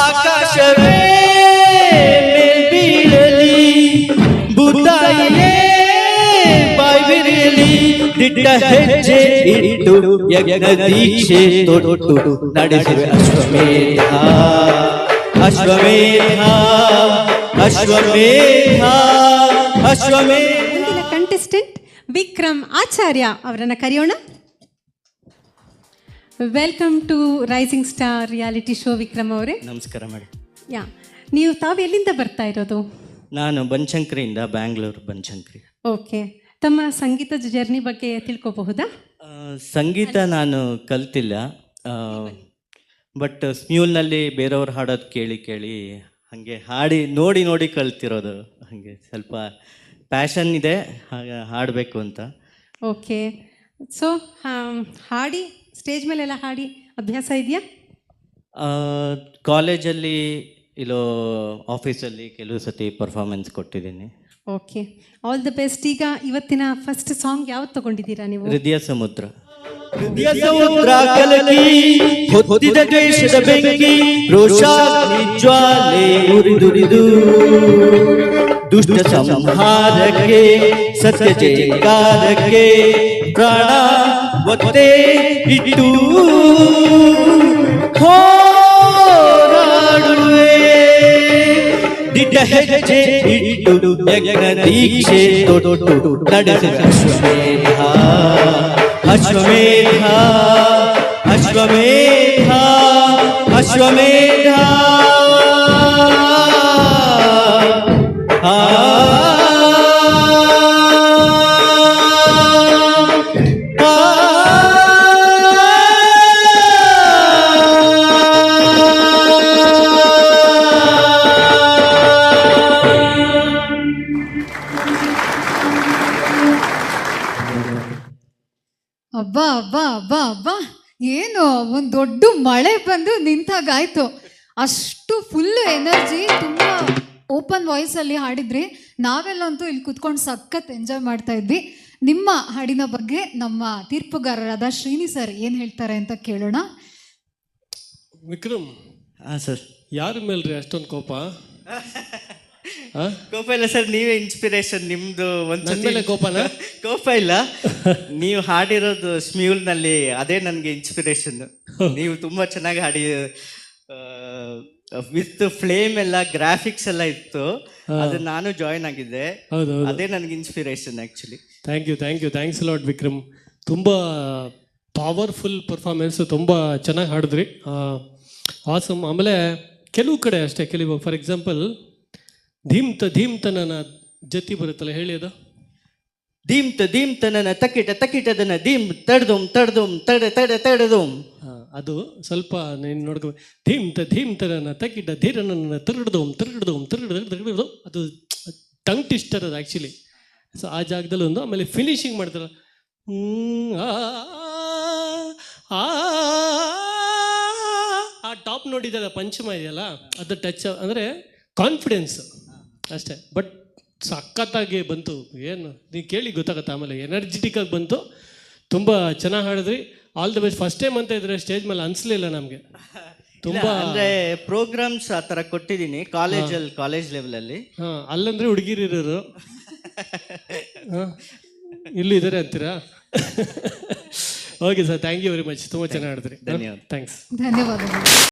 ಆಕಾಶವೇ ಮೇಲ್ಬೀಳಲಿ, ಭೂತಾಯಿಯೇ ಬಾಯ್ಬಿರಿಯಲಿ, ದಿಟ್ಟ ಹೆಜ್ಜೆ ಇಟ್ಟು ಯಜ್ಞ ದೀಕ್ಷೆ ತೊಟ್ಟು ನಡೆಸುವೆ ಅಶ್ವಮೇಧ ಅಶ್ವಮೇಧ ಅಶ್ವಮೇಧ ಅಶ್ವಮೇಧ. ಮುಂದಿನ ಕಂಟೆಸ್ಟೆಂಟ್ ವಿಕ್ರಮ್ ಆಚಾರ್ಯ ಅವರನ್ನು ಕರೆಯೋಣ. Welcome to rising star reality show. Vikram ಅವರೇ ನಮಸ್ಕಾರ ಮೇಡಮ್. ತಾವು ಎಲ್ಲಿಂದ ಬರ್ತಾ ಇರೋದು? ನಾನು ಬನಶಂಕರಿಯಿಂದ, ಬ್ಯಾಂಗ್ಳೂರು ಬನಶಂಕರಿ. ಓಕೆ, ತಮ್ಮ ಸಂಗೀತದ ಜರ್ನಿ ಬಗ್ಗೆ ತಿಳ್ಕೊಬಹುದಾ? ಸಂಗೀತ ನಾನು ಕಲ್ತಿಲ್ಲ, ಬಟ್ ಸ್ಮ್ಯೂಲ್ನಲ್ಲಿ ಬೇರೆಯವ್ರು ಹಾಡೋದು ಕೇಳಿ ಕೇಳಿ ಹಾಗೆ ಹಾಡಿ ನೋಡಿ ನೋಡಿ ಕಲ್ತಿರೋದು. ಹಾಗೆ ಸ್ವಲ್ಪ ಪ್ಯಾಷನ್ ಇದೆ, ಹಾಗೆ ಹಾಡಬೇಕು ಅಂತ. ಓಕೆ, ಸೊ ಹಾಡಿ ಸ್ಟೇಜ್ ಮೇಲೆಲ್ಲ ಹಾಡಿ ಅಭ್ಯಾಸ ಇದೆಯಾ? ಕಾಲೇಜಲ್ಲಿ ಇಲ್ಲೋ ಆಫೀಸಲ್ಲಿ ಕೆಲವು ಸತಿ ಪರ್ಫಾರ್ಮೆನ್ಸ್ ಕೊಟ್ಟಿದ್ದೀನಿ. Okay, all the best. ಈಗ ಇವತ್ತಿನ ಫಸ್ಟ್ ಸಾಂಗ್ ಯಾವ್ದು ತಗೊಂಡಿದ್ದೀರಾ ನೀವು? ಹೃದಯ ಸಮುದ್ರ. ಹೃದಯ ಸಮುದ್ರ ಕಲಕಿ ಹೊತ್ತಿದ ದ್ವೇಷದ ಬೆಂಕಿ, ರೋಷಾಗ್ನಿ ಜ್ವಾಲೆ ಉರಿದುರಿದು ದುಷ್ಟ ಸಂಹಾರಕ್ಕೆ, ಸತ್ಯ ಜಯಕಾರಕ್ಕೆ ಪ್ರಾಣ ಒತ್ತೆ ಇಟ್ಟು ಹೋರಾಡುವೆ, ದಿಟ್ಟ ಹೆಜ್ಜೆ ಇಟ್ಟು ಯಜ್ಞ ದೀಕ್ಷೆ ತೊಟ್ಟು ನಡೆಸುವೆ ಅಶ್ವಮೇಧ ಅಶ್ವಮೇಧ ಅಶ್ವಮೇಧ ಅಶ್ವಮೇಧ. ಅಬ್ಬಾ ಅಬ್ಬಾ ಅಬ್ಬಾ ಅಬ್ಬಾ, ಏನು ಒಂದು ದೊಡ್ಡ ಮಳೆ ಬಂದು ನಿಂತಾಗಾಯ್ತು. ಅಷ್ಟು ಫುಲ್ ಎನರ್ಜಿ, ತುಂಬ ಓಪನ್ ವಾಯ್ಸಲ್ಲಿ ಹಾಡಿದ್ರಿ. ನಾವೆಲ್ಲಂತೂ ಇಲ್ಲಿ ಕುತ್ಕೊಂಡು ಸಖತ್ ಎಂಜಾಯ್ ಮಾಡ್ತಾ ಇದ್ವಿ. ನಿಮ್ಮ ಹಾಡಿನ ಬಗ್ಗೆ ನಮ್ಮ ತೀರ್ಪುಗಾರರಾದ ಶ್ರೀನಿ ಸರ್ ಏನು ಹೇಳ್ತಾರೆ ಅಂತ ಕೇಳೋಣ. ವಿಕ್ರಮ್, ಹಾಂ ಸರ್. ಯಾರ ಮೇಲ್ರಿ ಅಷ್ಟೊಂದು ಕೋಪ? ಕೋಪ ಇಲ್ಲ ಸರ್, ನೀವೇ ಇನ್ಸ್ಪಿರೇಷನ್. ನಿಮ್ದು ಒಂದ್ಸಲ ಕೋಪನ? ಕೋಪ ಇಲ್ಲ, ನೀವು ಹಾಡಿರೋದು ಸ್ಮ್ಯೂಲ್ನಲ್ಲಿ, ಅದೇ ನನಗೆ ಇನ್ಸ್ಪಿರೇಷನ್. ನೀವು ತುಂಬ ಚೆನ್ನಾಗಿ ಹಾಡಿ, ವಿತ್ ಫ್ಲೇಮ್ ಎಲ್ಲ, ಗ್ರಾಫಿಕ್ಸ್ ಎಲ್ಲ ಇತ್ತು, ಅದು ನಾನು ಜಾಯಿನ್ ಆಗಿದ್ದೆ. ಅದೇ ನನಗೆ inspiration actually. Thanks lot Vikram. ತುಂಬ ಪವರ್ಫುಲ್ ಪರ್ಫಾರ್ಮೆನ್ಸು, ತುಂಬ ಚೆನ್ನಾಗಿ ಹಾಡಿದ್ರಿ. ಆಸಮ್. ಆಮೇಲೆ ಕೆಲವು ಕಡೆ ಅಷ್ಟೇ, ಕೆಲವು ಫಾರ್ ಎಕ್ಸಾಂಪಲ್ ಧೀಮ್ತ ನನ್ನ ಜತಿ ಬರುತ್ತಲ್ಲ, ಹೇಳಿ ಅದು. ಧೀಮ್ತ ನನ್ನ ತಕಿಟ ತಕಿಟದನ ಧೀಮ್ ತಡ್ದೋಮ್ ತಡ್ದೋಮ್ ತಡೆದೋಮ್. ಅದು ಸ್ವಲ್ಪ ನೀನು ನೋಡ್ಕೊ. ಧೀಮ್ತ ನನ್ನ ತಕಿಟ ಧೀರ ನನ್ನ ತಿರುಡ್ದೋಮ್. ಅದು ಟಂಗ್ ಟ್ವಿಸ್ಟರ್ ಅದು ಆ್ಯಕ್ಚುಲಿ. ಸೊ ಆ ಜಾಗದಲ್ಲಿ ಒಂದು. ಆಮೇಲೆ ಫಿನಿಶಿಂಗ್ ಮಾಡ್ತಾರ, ಆ ಟಾಪ್ ನೋಡಿದ್ದಲ್ಲ, ಪಂಚಮ ಇದೆಯಲ್ಲ, ಅದು ಟಚ್ ಅಂದರೆ ಕಾನ್ಫಿಡೆನ್ಸ್ ಅಷ್ಟೇ. ಬಟ್ ಸಖತ್ತಾಗಿ ಬಂತು. ಏನು ನೀವು ಕೇಳಿ ಗೊತ್ತಾಗತ್ತೆ. ಆಮೇಲೆ ಎನರ್ಜೆಟಿಕ್ಕಾಗಿ ಬಂತು, ತುಂಬ ಚೆನ್ನಾಗಿ ಹಾಡಿದ್ರಿ. All the best. First time ಅಂತ ಇದ್ರೆ ಸ್ಟೇಜ್ ಮೇಲೆ ಅನಿಸ್ಲಿಲ್ಲ ನಮಗೆ. ತುಂಬ ಅಂದರೆ ಪ್ರೋಗ್ರಾಮ್ಸ್ ಆ ಥರ ಕೊಟ್ಟಿದ್ದೀನಿ ಕಾಲೇಜ್ ಲೆವೆಲಲ್ಲಿ. ಹಾಂ, ಅಲ್ಲಂದ್ರೆ ಹುಡುಗಿರಿರೋರು ಇಲ್ಲೂ ಇದ್ದಾರೆ ಅಂತೀರಾ? Okay sir, thank you very much. ತುಂಬ ಚೆನ್ನಾಗಿ ಹಾಡಿದ್ರಿ. ಧನ್ಯವಾದ. ಥ್ಯಾಂಕ್ಸ್. ಧನ್ಯವಾದಗಳು.